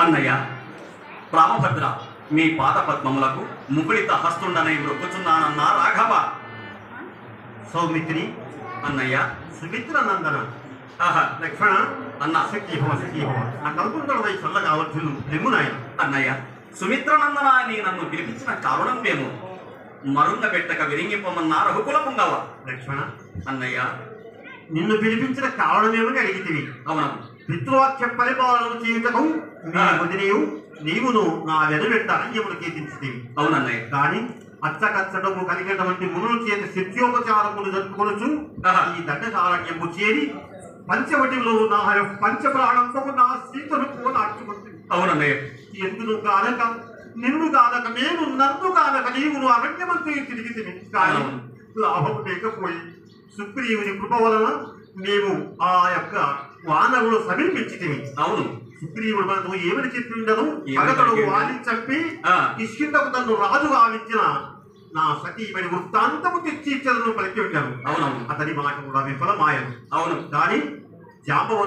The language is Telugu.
అన్నయ్య రామభద్ర మీ పాద పద్మములకు ముకుళిత హస్తుండనై మృక్కుచున్నానన్నా రాఘవ. సౌమిత్రి అన్నయ్య సుమిత్ర నందన లక్ష్మణ అన్న శక్తి హోమ నాకు అనుకుంటున్న చల్లగా అవర్జును తెమ్మునాయన. అన్నయ్య సుమిత్రనందన అని నన్ను పిలిపించిన కారణం మేము మరుంగ పెట్టక విరింగిపోమన్నా రఘుకుల పుంగవ. లక్ష్మణ అన్నయ్య నిన్ను పిలిపించిన కారణమేమని అడిగితివి. అవునవు పితృవాక్య పరిపాలన చేయుటకు నీవును నా వెనువెంట అరణ్యములు కీర్తించితివి. అవునన్నయ్య కానీ అచ్చకచ్చడము కలిగినటువంటి మునుల చేత శక్త్యోపచారములు జరుపుకొనొచ్చు ఈ దండకారణ్యము చేరి పంచవటిలో నా పంచప్రాణంతో నా సీతను పోనార్చుకుంటుంది. అవునన్నయ్య ఎందును కానక నిన్ను కానక నేను నన్ను కానక నీవును అరణ్యమంతా తిరిగి కానీ లాభం లేకపోయి సుగ్రీవుని కృప వలన మేము ఆ యొక్క వానరులు సమీపించితివి. అవును సుగ్రీవుడు మనకు ఏమని చెప్పి ఉండదు, అతడు వాణి చంపి కిష్కిందకు తను రాజు గావించిన నా సతీమణి వృత్తాంతము తెచ్చి ఇచ్చలను పలికి ఉంటాను. అవునవును అతని మాట కూడా విఫలమాయను. అవును కానీ జాంబవంతుడు